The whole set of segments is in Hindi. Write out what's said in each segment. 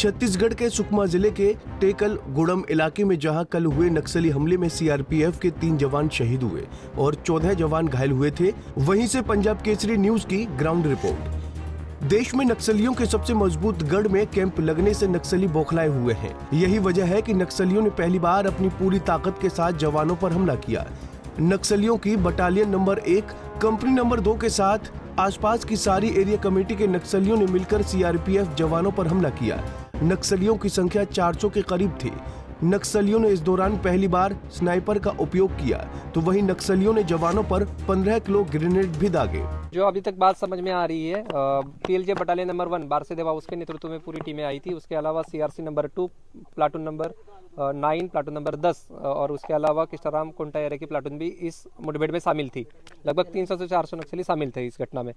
छत्तीसगढ़ के सुकमा जिले के टेकल गुड़म इलाके में जहां कल हुए नक्सली हमले में सीआरपीएफ के 3 जवान शहीद हुए और 14 जवान घायल हुए थे, वहीं से पंजाब केसरी न्यूज की ग्राउंड रिपोर्ट। देश में नक्सलियों के सबसे मजबूत गढ़ में कैंप लगने से नक्सली बौखलाए हुए हैं। यही वजह है कि नक्सलियों ने पहली बार अपनी पूरी ताकत के साथ जवानों पर हमला किया। नक्सलियों की बटालियन नंबर 1, कंपनी नंबर 2 के साथ आसपास की सारी एरिया कमेटी के नक्सलियों ने मिलकर सीआरपीएफ जवानों पर हमला किया। नक्सलियों की संख्या 400 के करीब थी। नक्सलियों ने इस दौरान पहली बार स्नाइपर का उपयोग किया, तो वहीं नक्सलियों ने जवानों पर 15 किलो ग्रेनेड भी दागे। जो अभी तक बात समझ में आ रही है, पीएलजे बटालियन नंबर 1 बारसेदेवा उसके नेतृत्व में पूरी टीमें आई थी। उसके अलावा CRC number 2, platoon number 9, platoon number 10 और उसके अलावा किस्टाराम कोंटा एरिया की प्लाटून भी इस मुठभेड़ में शामिल थी। लगभग 300 से 400 नक्सली शामिल थे इस घटना में।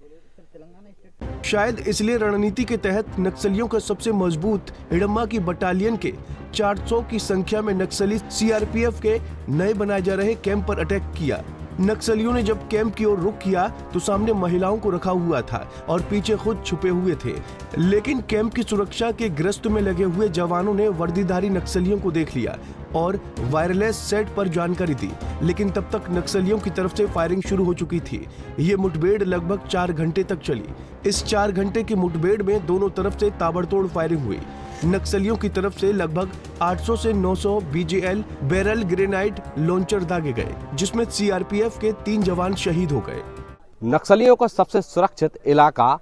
शायद इसलिए रणनीति के तहत नक्सलियों का सबसे मजबूत हिडम्मा की बटालियन के 400 की संख्या में नक्सली सीआरपीएफ के नए बनाए जा रहे कैंप पर अटैक किया। नक्सलियों ने जब कैंप की ओर रुख किया तो सामने महिलाओं को रखा हुआ था और पीछे खुद छुपे हुए थे, लेकिन कैंप की सुरक्षा के गश्त में लगे हुए जवानों ने वर्दीधारी नक्सलियों को देख लिया और वायरलेस सेट पर जानकारी दी, लेकिन तब तक नक्सलियों की तरफ से फायरिंग शुरू हो चुकी थी। ये मुठभेड़ लगभग 4 घंटे तक चली। इस 4 घंटे की मुठभेड़ में दोनों तरफ से ताबड़तोड़ फायरिंग हुई। नक्सलियों की तरफ से लगभग 800 से 900 बीजीएल बैरल ग्रेनाइड लॉन्चर दागे गए, जिसमें सीआरपीएफ के 3 जवान शहीद हो गए। नक्सलियों का सबसे सुरक्षित इलाका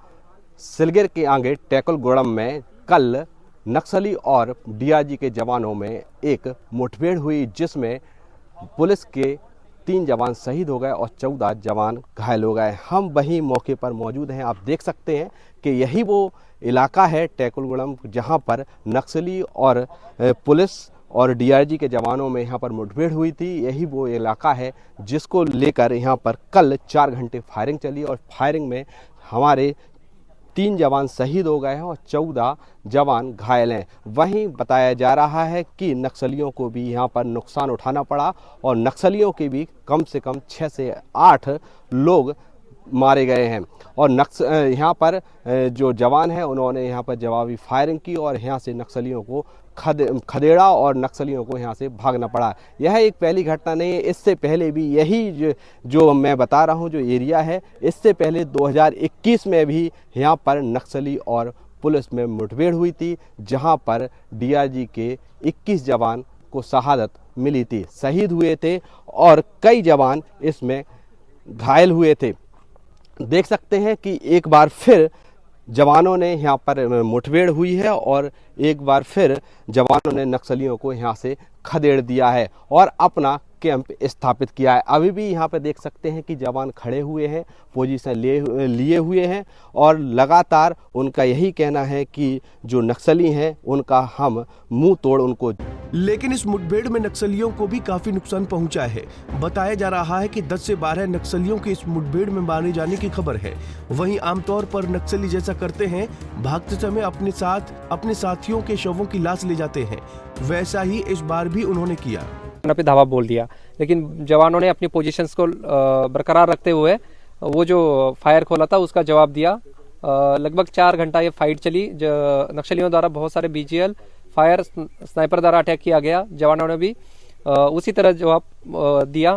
सिलगिर के आगे टेकल गुड़म में कल नक्सली और डीआरजी के जवानों में एक मुठभेड़ हुई, जिसमें पुलिस के 3 जवान शहीद हो गए और 14 जवान घायल हो गए। हम वहीं मौके पर मौजूद हैं। आप देख सकते हैं कि यही वो इलाका है टेकुलगुड़म, जहां पर नक्सली और पुलिस और डीआरजी के जवानों में यहां पर मुठभेड़ हुई थी। यही वो इलाका है जिसको लेकर यहां पर कल 4 घंटे फायरिंग चली और फायरिंग में हमारे 3 जवान शहीद हो गए हैं और 14 जवान घायल हैं। वहीं बताया जा रहा है कि नक्सलियों को भी यहाँ पर नुकसान उठाना पड़ा और नक्सलियों के भी कम से कम 6 से 8 लोग मारे गए हैं और यहाँ पर जो जवान हैं उन्होंने यहाँ पर जवाबी फायरिंग की और यहाँ से नक्सलियों को खदेड़ा और नक्सलियों को यहाँ से भागना पड़ा। यह एक पहली घटना नहीं है, इससे पहले भी यही जो मैं बता रहा हूँ जो एरिया है, इससे पहले 2021 में भी यहाँ पर नक्सली और पुलिस में मुठभेड़ हुई थी, जहाँ पर डीआरजी के 21 जवान को शहादत मिली थी, शहीद हुए थे और कई जवान इसमें घायल हुए थे। देख सकते हैं कि एक बार फिर जवानों ने यहाँ पर मुठभेड़ हुई है और एक बार फिर जवानों ने नक्सलियों को यहाँ से खदेड़ दिया है और अपना कैंप स्थापित किया है। अभी भी यहाँ पे देख सकते हैं कि जवान खड़े हुए हैं, पोजीशन लिए हुए हैं और लगातार उनका यही कहना है कि जो नक्सली हैं उनका हम मुंह तोड़ उनको। लेकिन इस मुठभेड़ में नक्सलियों को भी काफी नुकसान पहुंचा है। बताया जा रहा है कि 10 से 12 नक्सलियों के इस मुठभेड़ में मारे जाने की खबर है। वहीं आमतौर पर नक्सली जैसा करते हैं, भागते समय अपने साथ अपने साथियों के शवों की लाश ले जाते हैं, वैसा ही इस बार भी उन्होंने किया। पे धावा बोल दिया, लेकिन जवानों ने अपनी पोजीशंस को बरकरार रखते हुए वो जो फायर खोला था उसका जवाब दिया। लगभग 4 घंटा ये फाइट चली। नक्सलियों द्वारा बहुत सारे बीजीएल फायर स्नाइपर द्वारा अटैक किया गया। जवानों ने भी उसी तरह जवाब दिया।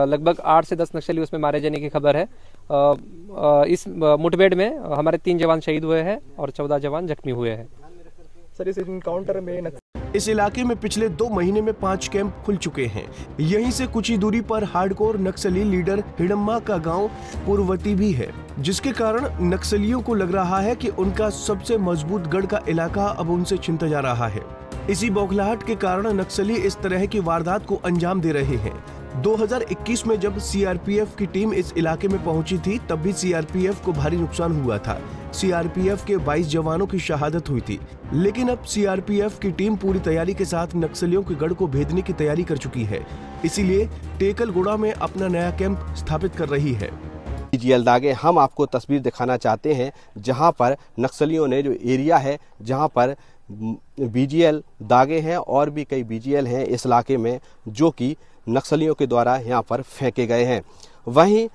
लगभग 8 से 10 नक्सली उसमें मारे जाने की खबर है। इस मुठभेड़ में हमारे 3 जवान शहीद हुए हैं और 14 जवान जख्मी हुए हैं। सर, इस इनकाउंटर में इस इलाके में पिछले 2 महीने में 5 कैंप खुल चुके हैं। यहीं से कुछ ही दूरी पर हार्डकोर नक्सली लीडर हिडम्मा का गांव पूर्वती भी है, जिसके कारण नक्सलियों को लग रहा है कि उनका सबसे मजबूत गढ़ का इलाका अब उनसे छिनता जा रहा है। इसी बौखलाहट के कारण नक्सली इस तरह की वारदात को अंजाम दे रहे हैं। 2021 में जब सीआरपीएफ की टीम इस इलाके में पहुंची थी, तब भी सीआरपीएफ को भारी नुकसान हुआ था। सीआरपीएफ के 22 जवानों की शहादत हुई थी, लेकिन अब सीआरपीएफ की टीम पूरी तैयारी के साथ नक्सलियों के गढ़ को भेदने की तैयारी कर चुकी है। इसीलिए टेकलगुड़ा में अपना नया कैंप स्थापित कर रही है। बीजीएल दागे हम आपको तस्वीर दिखाना चाहते हैं, जहां पर नक्सलियों ने जो एरिया है जहां पर बीजीएल दागे हैं और भी कई बीजीएल हैं इस इलाके में जो कि नक्सलियों के द्वारा यहाँ पर फेंके गए हैं। वहीं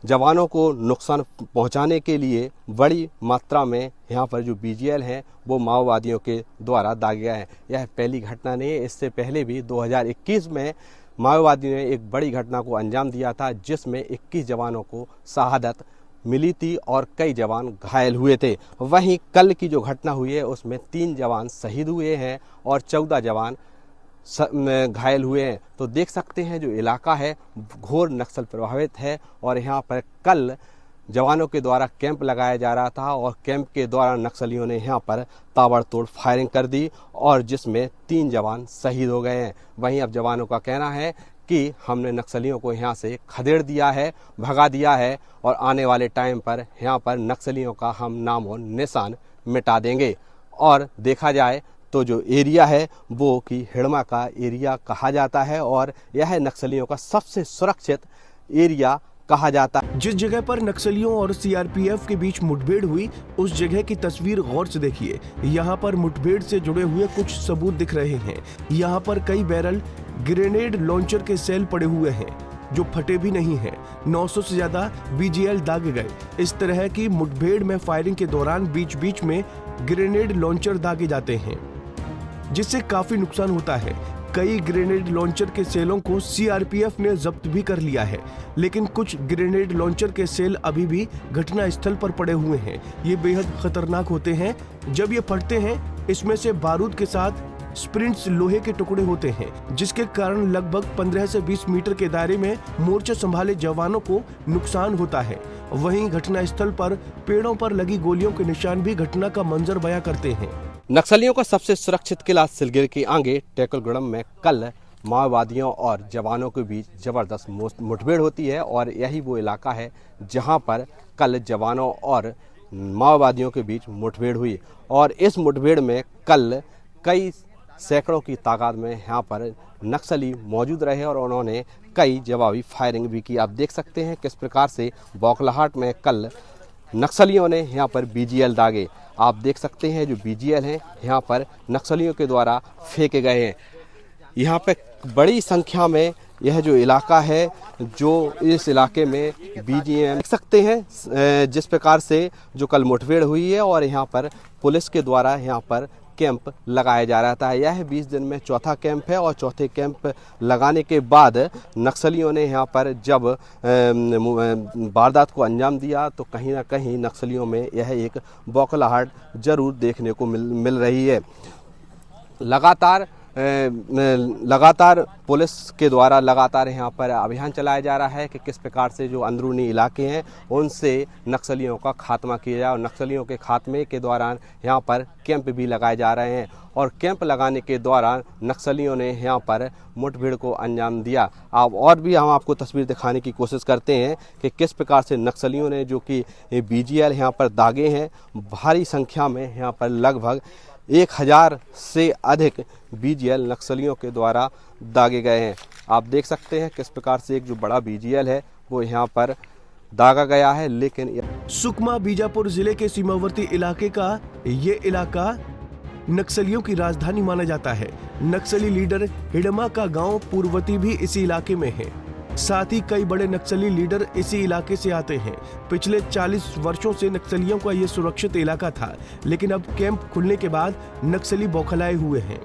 जवानों को नुकसान पहुंचाने के लिए बड़ी मात्रा में यहाँ पर जो बीजीएल हैं वो माओवादियों के द्वारा दागे गए हैं। यह पहली घटना नहीं है, इससे पहले भी 2021 में माओवादियों ने एक बड़ी घटना को अंजाम दिया था जिसमें 21 जवानों को शहादत मिली थी और कई जवान घायल हुए थे। वहीं कल की जो घटना हुई है उसमें 3 जवान शहीद हुए हैं और 14 जवान घायल हुए हैं। तो देख सकते हैं जो इलाका है घोर नक्सल प्रभावित है और यहाँ पर कल जवानों के द्वारा कैंप लगाया जा रहा था और कैंप के दौरान नक्सलियों ने यहाँ पर ताबड़तोड़ फायरिंग कर दी और जिसमें 3 जवान शहीद हो गए हैं। वहीं अब जवानों का कहना है कि हमने नक्सलियों को यहाँ से खदेड़ दिया है, भगा दिया है और आने वाले टाइम पर यहाँ पर नक्सलियों का हम नाम और निशान मिटा देंगे। और देखा जाए तो जो एरिया है वो कि हिड़मा का एरिया कहा जाता है और यह नक्सलियों का सबसे सुरक्षित एरिया कहा जाता है। जिस जगह पर नक्सलियों और सीआरपीएफ के बीच मुठभेड़ हुई उस जगह की तस्वीर गौर से देखिए। यहाँ पर मुठभेड़ से जुड़े हुए कुछ सबूत दिख रहे हैं। यहाँ पर कई बैरल ग्रेनेड लॉन्चर के सेल पड़े हुए हैं जो फटे भी नहीं हैं। 900 से ज्यादा बीजीएल दागे गए। इस तरह की मुठभेड़ में फायरिंग के दौरान बीच बीच में ग्रेनेड लॉन्चर दागे जाते हैं जिससे काफी नुकसान होता है। कई ग्रेनेड लॉन्चर के सेलों को सीआरपीएफ ने जब्त भी कर लिया है, लेकिन कुछ ग्रेनेड लॉन्चर के सेल अभी भी घटना स्थल पर पड़े हुए हैं। ये बेहद खतरनाक होते हैं। जब ये फटते हैं इसमें से बारूद के साथ स्प्रिंट्स लोहे के टुकड़े होते हैं जिसके कारण लगभग 15 से 20 मीटर के दायरे में मोर्चा संभाले जवानों को नुकसान होता है। वहीं घटना स्थल पर पेड़ों पर लगी गोलियों के निशान भी घटना का मंजर बयां करते हैं। नक्सलियों का सबसे सुरक्षित किला सिलगिर के आगे टेकलगुड़म में कल माओवादियों और जवानों के बीच जबरदस्त मुठभेड़ होती है और यही वो इलाका है जहां पर कल जवानों और माओवादियों के बीच मुठभेड़ हुई और इस मुठभेड़ में कल कई सैकड़ों की तादाद में यहाँ पर नक्सली मौजूद रहे और उन्होंने कई जवाबी फायरिंग भी की। आप देख सकते हैं किस प्रकार से बौखलाहट में कल नक्सलियों ने यहाँ पर बीजीएल दागे। आप देख सकते हैं जो बीजीएल हैं यहाँ पर नक्सलियों के द्वारा फेंके गए हैं। यहाँ पे बड़ी संख्या में यह जो इलाका है जो इस इलाके में बीजीएल देख सकते हैं जिस प्रकार से जो कल मुठभेड़ हुई है और यहाँ पर पुलिस के द्वारा यहाँ पर कैंप लगाया जा रहा है। यह 20 दिन में चौथा कैंप है और चौथे कैंप लगाने के बाद नक्सलियों ने यहाँ पर जब वारदात को अंजाम दिया तो कहीं ना कहीं नक्सलियों में यह एक बौखलाहट जरूर देखने को मिल रही है। लगातार पुलिस के द्वारा लगातार यहाँ पर अभियान चलाया जा रहा है कि किस प्रकार से जो अंदरूनी इलाके हैं उनसे नक्सलियों का खात्मा किया जाए और नक्सलियों के खात्मे के दौरान यहाँ पर कैंप भी लगाए जा रहे हैं और कैंप लगाने के दौरान नक्सलियों ने यहाँ पर मुठभेड़ को अंजाम दिया। और भी हम आपको तस्वीर दिखाने की कोशिश करते हैं कि किस प्रकार से नक्सलियों ने जो कि बीजीएल यहाँ पर दागे हैं भारी संख्या में यहाँ पर लगभग 1000 से अधिक बीजीएल नक्सलियों के द्वारा दागे गए हैं। आप देख सकते हैं किस प्रकार से एक जो बड़ा बीजीएल है वो यहाँ पर दागा गया है। लेकिन सुकमा बीजापुर जिले के सीमावर्ती इलाके का ये इलाका नक्सलियों की राजधानी माना जाता है। नक्सली लीडर हिडमा का गांव पूर्वती भी इसी इलाके में है। साथ ही कई बड़े नक्सली लीडर इसी इलाके से आते हैं। पिछले 40 वर्षों से नक्सलियों का ये सुरक्षित इलाका था, लेकिन अब कैंप खुलने के बाद नक्सली बौखलाए हुए हैं।